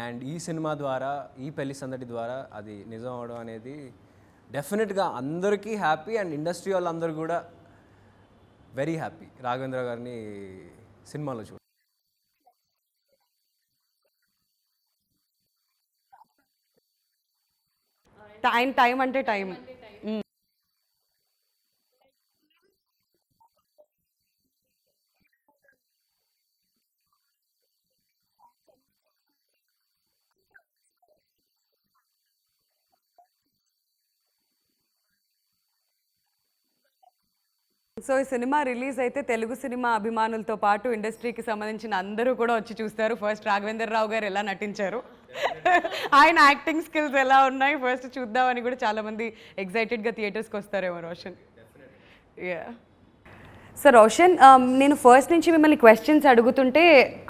అండ్ ఈ సినిమా ద్వారా, ఈ పెళ్లి సందడి ద్వారా అది నిజం అవడం అనేది డెఫినెట్గా అందరికీ హ్యాపీ. అండ్ ఇండస్ట్రీ వాళ్ళందరూ కూడా వెరీ హ్యాపీ రాఘవేంద్ర గారిని సినిమాలో చూడ. ఆయన టైం అంటే టైం. సో ఈ సినిమా రిలీజ్ అయితే తెలుగు సినిమా అభిమానులతో పాటు ఇండస్ట్రీకి సంబంధించిన అందరూ కూడా వచ్చి చూస్తారు. ఫస్ట్ రాఘవేంద్ర రావు గారు ఎలా నటించారు, ఆయన యాక్టింగ్ స్కిల్స్ ఎలా ఉన్నాయి ఫస్ట్ చూద్దామని కూడా చాలామంది ఎగ్జైటెడ్గా థియేటర్స్కి వస్తారేమో. రోషన్, సో రోషన్, నేను ఫస్ట్ నుంచి మిమ్మల్ని క్వశ్చన్స్ అడుగుతుంటే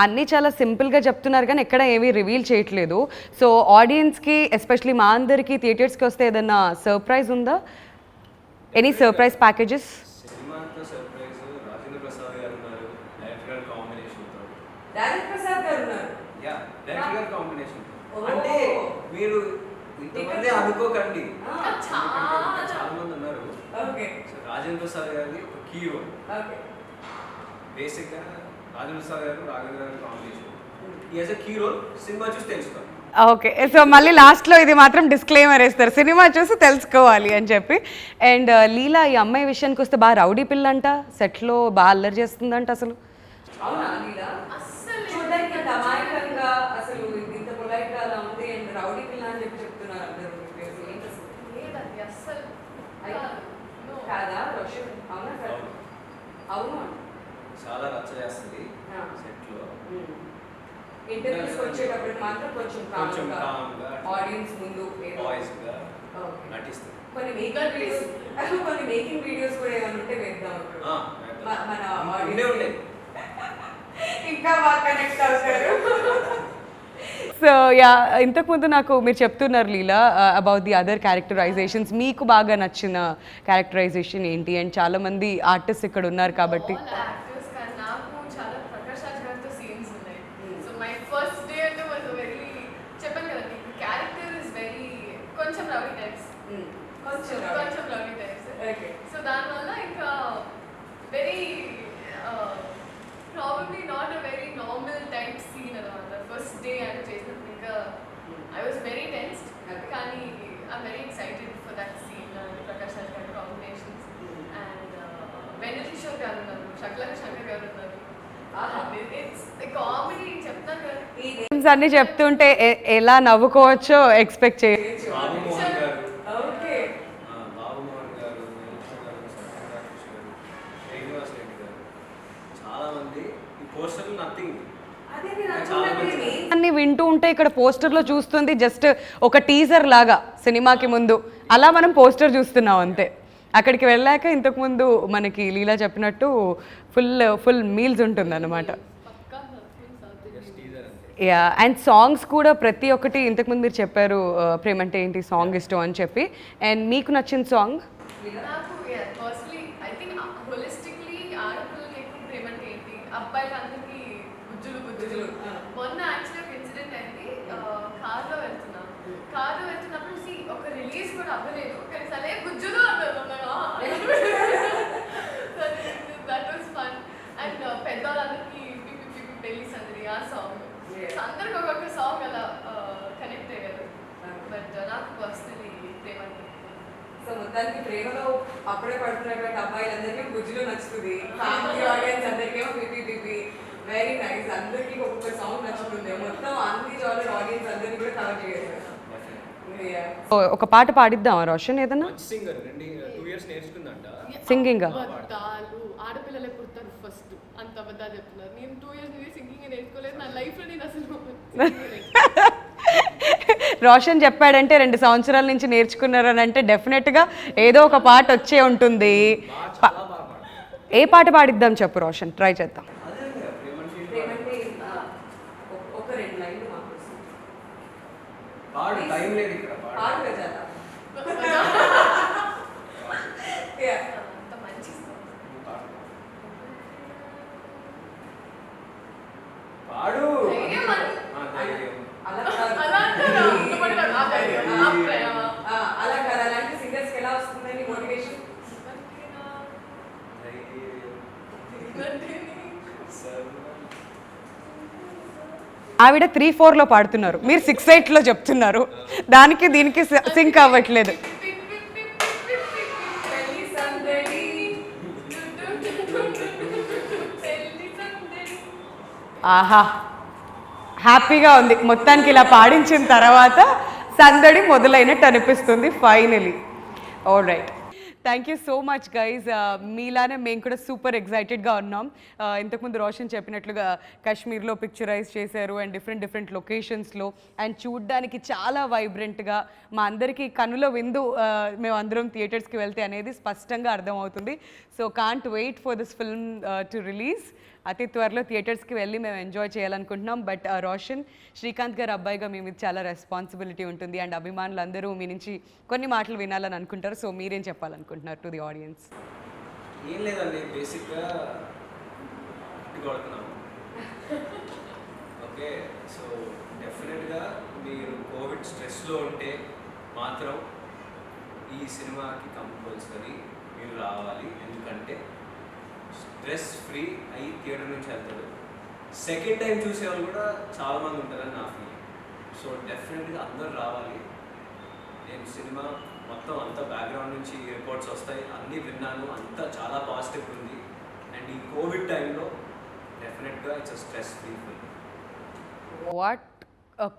అన్నీ చాలా సింపుల్గా చెప్తున్నారు కానీ ఎక్కడ ఏమీ రివీల్ చేయట్లేదు. సో ఆడియన్స్కి, ఎస్పెషలీ మా అందరికీ థియేటర్స్కి వస్తే ఏదన్నా సర్ప్రైజ్ ఉందా? Any surprise packages? అంటే మీరు ఇంతమంది అనుకోకండి, చాలా మంది ఉన్నారు. రాజేంద్ర ప్రసాద్ గారిది ఒక కీ రోల్. బేసిక్గా రాజేంద్ర ప్రసాద్ గారు రాఘవేంద్ర గారి combination, is a key role. సినిమా చూసి తెలుసుకోండి. ఓకే, సో మళ్ళీ లాస్ట్లో ఇది మాత్రం డిస్క్లైమర్ వేస్తారు, సినిమా చూసి తెలుసుకోవాలి అని చెప్పి. అండ్ లీలా, ఈ అమ్మాయి విషయానికి వస్తే బాగా రౌడీ పిల్ల అంట, సెట్లో బాగా అల్లరి చేస్తుందంట. అసలు చాలా రచ్చ చేస్తుంది సెట్లో. ఇంటర్వ్యూస్ వచ్చేటప్పుడు మాత్రం కొంచెం కామ్గా ఆడియన్స్ ముందు వాయిస్గా నటిస్తుంది. కొన్ని మేకింగ్ వీడియోస్ కూడా ఏమైనా ఉంటే వేద్దాం మన ఆడియన్స్ ఇంకా బాగా కనెక్ట్ అవుతారు. సో యా, ఇంతకుముందు నాకు మీరు చెప్తున్నారు లీలా అబౌట్ ది అదర్ క్యారెక్టరైజేషన్స్, మీకు బాగా నచ్చిన క్యారెక్టరైజేషన్ ఏంటి? అండ్ చాలా మంది ఆర్టిస్ట్ ఇక్కడ ఉన్నారు కాబట్టి నాకు చాలా ప్రకాష్ రాజ్ గారితో సీన్స్ ఉన్నాయి. సో మై ఫస్ట్ డే అంటే వాజ్ వెరీ, చెప్పాను కదా మీకు, క్యారెక్టర్ ఇస్ వెరీ కొంచెం రౌడీ టైప్స్, కొంచెం రౌడీ టైప్స్. సో దానివల్ల ఇంకా very probably not a very normal type scene అనమాట. ఫస్ట్ డే అంటే చేసినప్పుడు ఇంకా ఐ వాజ్ వెరీ టెన్స్డ్, కానీ I'm very excited for that scene. Prakash Raj గారి కాంబినేషన్స్ అండ్ వెన్నెల కిషోర్ గారు ఉన్నారు, శక్లక శంకర్ గారు ఉన్నారు. ఇట్స్ కామెడీ చెప్తాను కదా, ఈ అన్ని చెప్తుంటే ఎలా నవ్వుకోవచ్చో ఎక్స్పెక్ట్ చేయొచ్చు. అన్ని వింటూ ఉంటే ఇక్కడ పోస్టర్లో చూస్తుంది జస్ట్ ఒక టీజర్ లాగా సినిమాకి ముందు, అలా మనం పోస్టర్ చూస్తున్నాం అంతే. అక్కడికి వెళ్ళాక ఇంతకుముందు మనకి లీలా చెప్పినట్టు ఫుల్ మీల్స్ ఉంటుంది అన్నమాట. యా, అండ్ సాంగ్స్ కూడా ప్రతి ఒక్కటి, ఇంతకుముందు మీరు చెప్పారు ప్రేమంటే ఏంటి సాంగ్ ఇష్టం అని చెప్పి, అండ్ మీకు నచ్చిన సాంగ్? నాకు పర్సనలీ ఐ థింక్ హోలిస్టిక్లీ ఆడపిల్లలకి ఎక్కువ ప్రేమంటే ఏంటి, అబ్బాయిలందరికీ గుజ్జులు. మొన్న యాక్చువల్లీ ఒక ఇన్సిడెంట్ అయింది. కార్లో వెళ్తున్నప్పుడు ఒక రిలీజ్ కూడా అవ్వలేదు కానీ సరే గుజ్జులు అన్నారు. That was fun. అండ్ పెద్దవాళ్ళందరికీ పెళ్లి సందడి ఆ సాంగ్, అందరికి ఒక్కొక్క సాంగ్ అలా కనెక్ట్ అయ్యారు. బట్ నాకు పర్సనలీ ప్రేమంటే, సో మొత్తానికి ప్రేమలో అప్పుడే పడుతున్నటువంటి అబ్బాయిలందరికీ గుజ్జులు నచ్చుతుంది, ఫ్యామిలీ ఆడియన్స్ అందరికేమో పిపి. వెరీ నైస్, అందరికీ ఒక్కొక్క సాంగ్ నచ్చుతుంది, మొత్తం అన్ని జానర్ ఆడియన్స్ అందరినీ కూడా కవర్ చేయాలి. ఒక పాట పాడిద్దామా రోషన్? ఏదన్నా సింగింగ్? ఆడపిల్లలే పుడతారు ఫస్ట్, అంత అబద్ధాలు చెప్తున్నారు. నేను 2 years సింగింగ్ నేర్చుకోలేదు నా లైఫ్లో. నేను అసలు రోషన్ చెప్పాడంటే 2 సంవత్సరాల నుంచి నేర్చుకున్నారని అంటే డెఫినెట్గా ఏదో ఒక పాట వచ్చే ఉంటుంది. ఏ పాట పాడిద్దాం చెప్పు రోషన్, ట్రై చేద్దాం. అంత మంచి ఆవిడ 3-4లో పాడుతున్నారు, మీరు 6-8లో చెప్తున్నారు. దానికి దీనికి సింక్ అవ్వట్లేదు. ఆహా, హ్యాపీగా ఉంది. మొత్తానికి ఇలా పాడించిన తర్వాత సందడి మొదలైనట్టు అనిపిస్తుంది finally. All right, thank you so much guys. మీలానే మేము కూడా సూపర్ ఎగ్జైటెడ్గా ఉన్నాం. ఇంతకుముందు రోషన్ చెప్పినట్లుగా కాశ్మీర్లో పిక్చరైజ్ చేశారు అండ్ డిఫరెంట్ లొకేషన్స్లో, అండ్ చూడ్డానికి చాలా వైబ్రెంట్గా మా అందరికీ కన్నుల విందు మేము అందరం థియేటర్స్కి వెళ్తే అనేది స్పష్టంగా అర్థమవుతుంది. So can't wait for this film to release. అతి త్వరలో థియేటర్స్కి వెళ్ళి మేము ఎంజాయ్ చేయాలనుకుంటున్నాం. బట్ రోషన్, శ్రీకాంత్ గారు అబ్బాయిగా మీ మీద చాలా రెస్పాన్సిబిలిటీ ఉంటుంది అండ్ అభిమానులు అందరూ మీ నుంచి కొన్ని మాటలు వినాలని అనుకుంటారు. సో మీరేం చెప్పాలనుకుంటున్నారు టు ది ఆడియన్స్? ఏం లేదండి, బేసిక్గా కొడుతున్నాము. ఓకే, సో డెఫినెట్గా మీరు కోవిడ్ స్ట్రెస్లో ఉంటే మాత్రం ఈ సినిమాకి కంపల్సరీ మీరు రావాలి. ఎందుకంటే స్ట్రెస్ ఫ్రీ అయ్యి థియేటర్ నుంచి వెళ్తారు. సెకండ్ టైం చూసేవాళ్ళు కూడా చాలామంది ఉంటారని నా ఫీలింగ్. సో డెఫినెట్గా అందరూ రావాలి. నేను సినిమా మొత్తం అంతా బ్యాక్గ్రౌండ్ నుంచి రిపోర్ట్స్ వస్తాయి, అన్నీ విన్నాను, అంతా చాలా పాజిటివ్ ఉంది. అండ్ ఈ కోవిడ్ టైంలో డెఫినెట్గా it's stress free film. What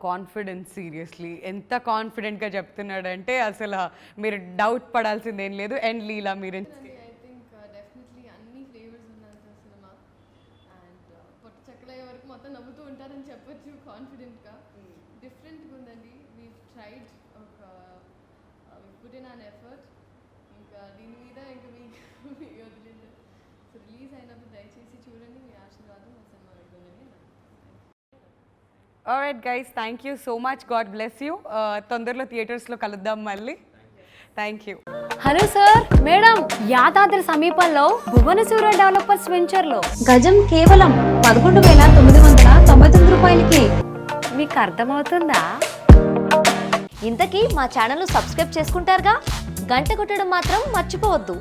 confidence, seriously ఎంత కాన్ఫిడెంట్గా చెప్తున్నాడంటే అసలు మీరు డౌట్ పడాల్సిందేం లేదు. అండ్ లీలా మీరు? I think definitely అన్ని ఫ్లేవర్స్ ఉన్నాయి సార్ సినిమా. అండ్ పొట్ట చెక్కలయ్యే వరకు మొత్తం నవ్వుతూ ఉంటారని చెప్పొచ్చు కాన్ఫిడెంట్గా. డిఫరెంట్గా ఉందండి. We tried put in an effort. ఇంకా దీని మీద ఇంకా మీకు వదిలేదు. సో రిలీజ్ అయినప్పుడు దయచేసి చూడండి, మీ ఆశీర్వాదం మా సినిమా ఉంటుందని. Alright guys, thank you so much. God bless you. తొందరలో థియేటర్స్లో కలుద్దాం మళ్ళీ. Thank you. Hello sir, madam, Yadadri సమీపంలో భువనసూర డెవలపర్స్ వెంచర్లో గజం కేవలం 11,999 రూపాయలకి. మీకు అర్థమవుతుందా? ఇంతకీ మా ఛానల్ సబ్స్క్రైబ్ చేసుకుంటారుగా, గంట కొట్టడం మాత్రం మర్చిపోవద్దు.